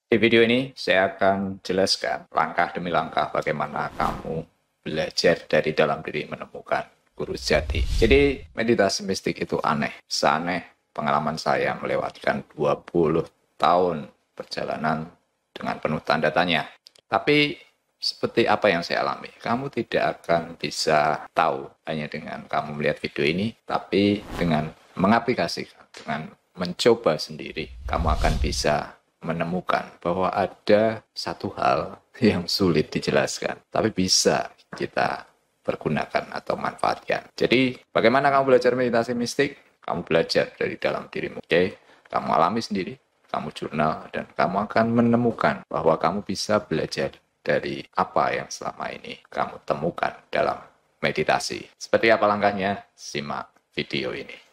Di video ini saya akan jelaskan langkah demi langkah bagaimana kamu belajar dari dalam diri menemukan guru sejati. Jadi meditasi mistik itu aneh. Seaneh pengalaman saya melewatkan 20 tahun perjalanan dengan penuh tanda tanya. Tapi seperti apa yang saya alami, kamu tidak akan bisa tahu hanya dengan kamu melihat video ini, tapi dengan mengaplikasikan, dengan mencoba sendiri, kamu akan bisa menemukan bahwa ada satu hal yang sulit dijelaskan, tapi bisa kita pergunakan atau manfaatkan. Jadi, bagaimana kamu belajar meditasi mistik? Kamu belajar dari dalam dirimu, oke? Kamu alami sendiri, kamu jurnal, dan kamu akan menemukan bahwa kamu bisa belajar dari apa yang selama ini kamu temukan dalam meditasi. Seperti apa langkahnya? Simak video ini.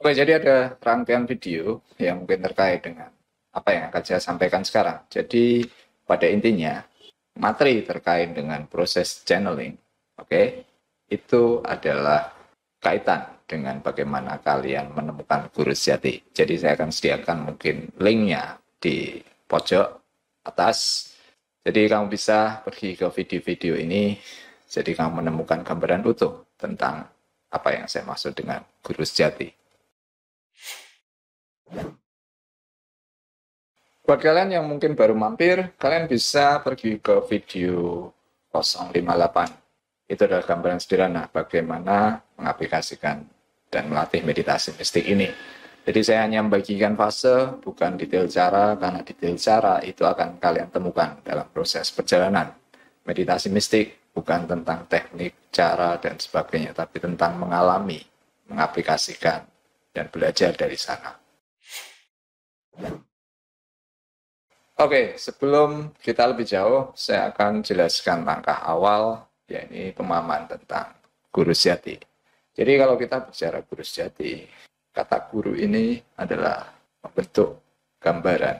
Oke, jadi ada rangkaian video yang mungkin terkait dengan apa yang akan saya sampaikan sekarang. Jadi, pada intinya, materi terkait dengan proses channeling, oke, itu adalah kaitan dengan bagaimana kalian menemukan guru sejati. Jadi, saya akan sediakan mungkin linknya di pojok atas. Jadi, kamu bisa pergi ke video-video ini, jadi kamu menemukan gambaran utuh tentang apa yang saya maksud dengan guru sejati. Buat kalian yang mungkin baru mampir, kalian bisa pergi ke video 058. Itu adalah gambaran sederhana bagaimana mengaplikasikan dan melatih meditasi mistik ini. Jadi saya hanya membagikan fase, bukan detail cara, karena detail cara itu akan kalian temukan dalam proses perjalanan. Meditasi mistik bukan tentang teknik, cara, dan sebagainya, tapi tentang mengalami, mengaplikasikan, dan belajar dari sana. Oke, sebelum kita lebih jauh, saya akan jelaskan langkah awal, yakni pemahaman tentang guru sejati. Jadi kalau kita bicara guru sejati, kata guru ini adalah membentuk gambaran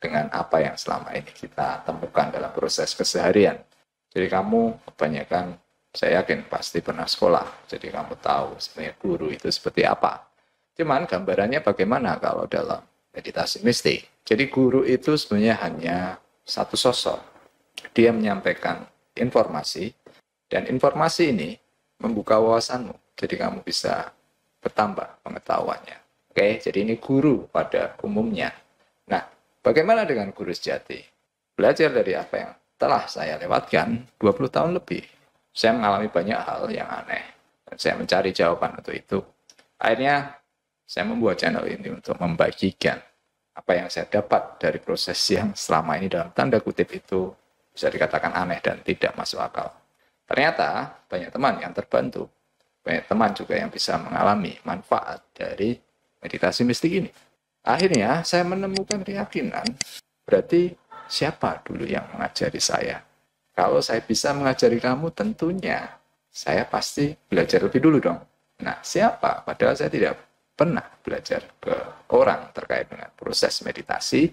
dengan apa yang selama ini kita temukan dalam proses keseharian. Jadi kamu kebanyakan, saya yakin pasti pernah sekolah, jadi kamu tahu sebenarnya guru itu seperti apa. Cuman gambarannya bagaimana kalau dalam meditasi mistik? Jadi guru itu sebenarnya hanya satu sosok. Dia menyampaikan informasi, dan informasi ini membuka wawasanmu. Jadi kamu bisa bertambah pengetahuannya. Oke, jadi ini guru pada umumnya. Nah, bagaimana dengan guru sejati? Belajar dari apa yang telah saya lewatkan 20 tahun lebih. Saya mengalami banyak hal yang aneh, dan saya mencari jawaban untuk itu. Akhirnya, saya membuat channel ini untuk membagikan apa yang saya dapat dari proses yang selama ini dalam tanda kutip itu bisa dikatakan aneh dan tidak masuk akal. Ternyata banyak teman yang terbantu, banyak teman juga yang bisa mengalami manfaat dari meditasi mistik ini. Akhirnya saya menemukan keyakinan, berarti siapa dulu yang mengajari saya? Kalau saya bisa mengajari kamu, tentunya saya pasti belajar lebih dulu dong. Nah, siapa? Padahal saya tidak pernah belajar ke orang terkait dengan proses meditasi.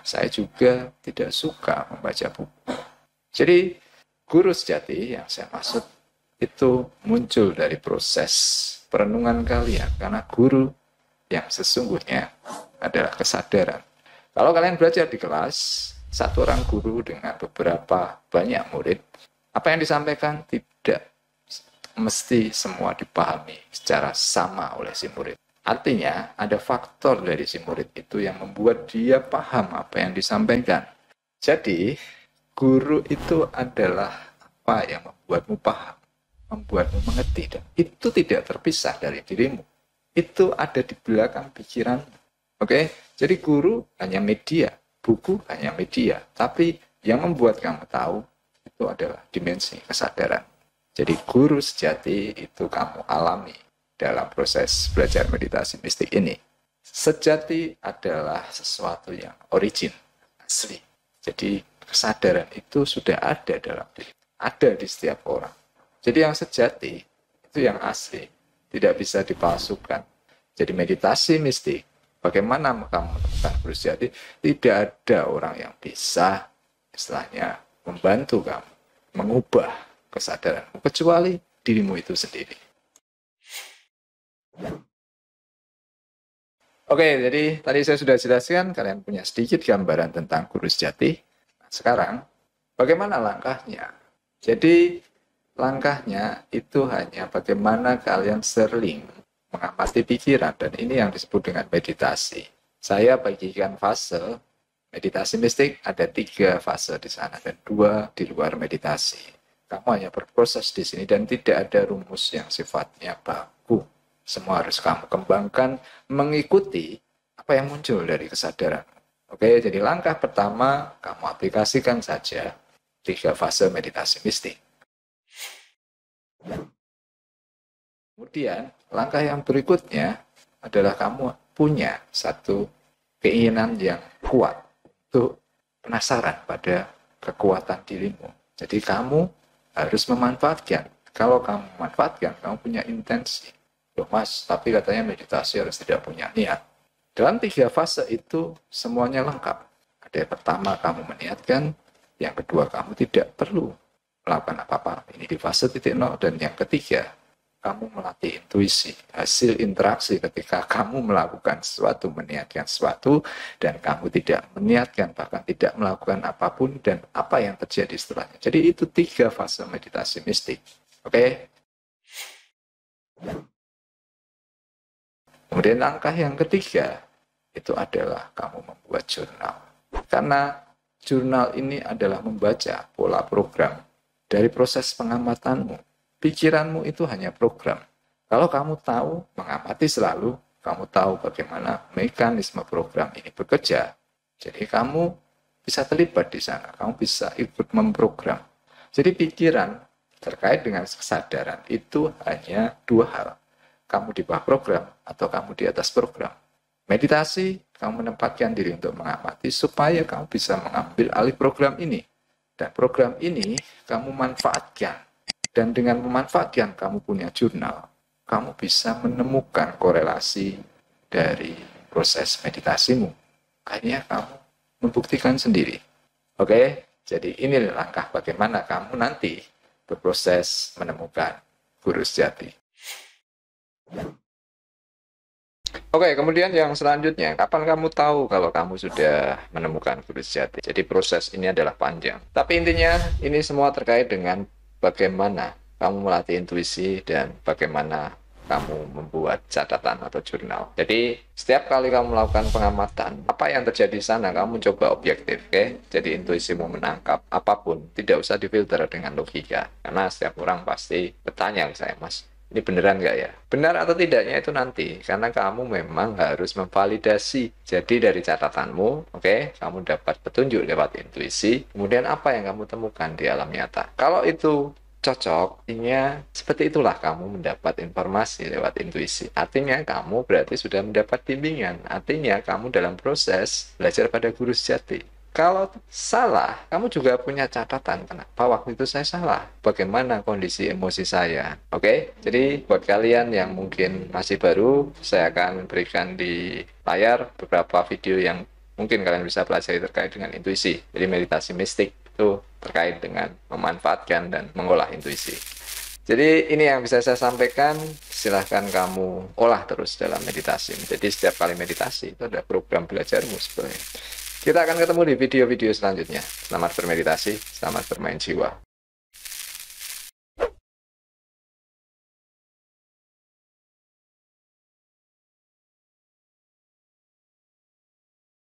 Saya juga tidak suka membaca buku. Jadi guru sejati yang saya maksud itu muncul dari proses perenungan kalian, karena guru yang sesungguhnya adalah kesadaran. Kalau kalian belajar di kelas, satu orang guru dengan beberapa banyak murid, apa yang disampaikan tidak mesti semua dipahami secara sama oleh si murid. Artinya, ada faktor dari si murid itu yang membuat dia paham apa yang disampaikan. Jadi, guru itu adalah apa yang membuatmu paham, membuatmu mengerti, dan itu tidak terpisah dari dirimu. Itu ada di belakang pikiran. Oke? Jadi guru hanya media, buku hanya media, tapi yang membuat kamu tahu itu adalah dimensi kesadaran. Jadi guru sejati itu kamu alami dalam proses belajar meditasi mistik ini. Sejati adalah sesuatu yang origin, asli. Jadi kesadaran itu sudah ada dalam diri, ada di setiap orang. Jadi yang sejati itu yang asli, tidak bisa dipalsukan. Jadi meditasi mistik Bagaimana kamu menemukan guru sejati? Tidak ada orang yang bisa istilahnya membantu kamu mengubah kesadaranmu kecuali dirimu itu sendiri. Oke, jadi tadi saya sudah jelaskan, kalian punya sedikit gambaran tentang guru sejati. Nah, sekarang, bagaimana langkahnya? Jadi, langkahnya itu hanya bagaimana kalian sering mengamati pikiran, dan ini yang disebut dengan meditasi. Saya bagikan fase meditasi mistik, ada 3 fase di sana, dan 2 di luar meditasi. Kamu hanya berproses di sini, dan tidak ada rumus yang sifatnya baku. Semua harus kamu kembangkan mengikuti apa yang muncul dari kesadaran. Oke, jadi langkah pertama kamu aplikasikan saja 3 fase meditasi mistik. Kemudian langkah yang berikutnya adalah kamu punya satu keinginan yang kuat untuk penasaran pada kekuatan dirimu. Jadi kamu harus memanfaatkan. Kalau kamu memanfaatkan, kamu punya intensi. Loh mas, tapi katanya meditasi harus tidak punya niat. Dalam 3 fase itu semuanya lengkap. Ada yang pertama kamu meniatkan, yang kedua kamu tidak perlu melakukan apa-apa. Ini di fase titik nol. Dan yang ketiga, kamu melatih intuisi. Hasil interaksi ketika kamu melakukan sesuatu, meniatkan sesuatu, dan kamu tidak meniatkan, bahkan tidak melakukan apapun, dan apa yang terjadi setelahnya. Jadi itu 3 fase meditasi mistik. Oke? Kemudian langkah yang ketiga, itu adalah kamu membuat jurnal. Karena jurnal ini adalah membaca pola program dari proses pengamatanmu. Pikiranmu itu hanya program. Kalau kamu tahu, mengamati selalu, kamu tahu bagaimana mekanisme program ini bekerja. Jadi kamu bisa terlibat di sana, kamu bisa ikut memprogram. Jadi pikiran terkait dengan kesadaran itu hanya 2 hal. Kamu di bawah program atau kamu di atas program. Meditasi, kamu menempatkan diri untuk mengamati supaya kamu bisa mengambil alih program ini. Dan program ini kamu manfaatkan. Dan dengan memanfaatkan kamu punya jurnal, kamu bisa menemukan korelasi dari proses meditasimu. Akhirnya kamu membuktikan sendiri. Oke, jadi ini langkah bagaimana kamu nanti berproses menemukan guru sejati. Oke, kemudian yang selanjutnya, kapan kamu tahu kalau kamu sudah menemukan guru sejati? Jadi proses ini adalah panjang. Tapi intinya, ini semua terkait dengan bagaimana kamu melatih intuisi dan bagaimana kamu membuat catatan atau jurnal. Jadi, setiap kali kamu melakukan pengamatan, apa yang terjadi di sana, kamu coba objektif, oke? Jadi, intuisimu menangkap apapun, tidak usah difilter dengan logika. Karena setiap orang pasti bertanya ke saya, Mas, ini beneran nggak ya? Benar atau tidaknya itu nanti, karena kamu memang harus memvalidasi. Jadi dari catatanmu, oke, kamu dapat petunjuk lewat intuisi, kemudian apa yang kamu temukan di alam nyata. Kalau itu cocok, artinya seperti itulah kamu mendapat informasi lewat intuisi. Artinya kamu berarti sudah mendapat bimbingan. Artinya kamu dalam proses belajar pada guru sejati. Kalau salah, kamu juga punya catatan. Kenapa waktu itu saya salah? Bagaimana kondisi emosi saya? Oke, jadi buat kalian yang mungkin masih baru, saya akan berikan di layar beberapa video yang mungkin kalian bisa pelajari terkait dengan intuisi. Jadi meditasi mistik itu terkait dengan memanfaatkan dan mengolah intuisi. Jadi ini yang bisa saya sampaikan, silahkan kamu olah terus dalam meditasi. Jadi setiap kali meditasi itu ada program belajarmu sebenarnya. Kita akan ketemu di video-video selanjutnya. Selamat bermeditasi, selamat bermain jiwa.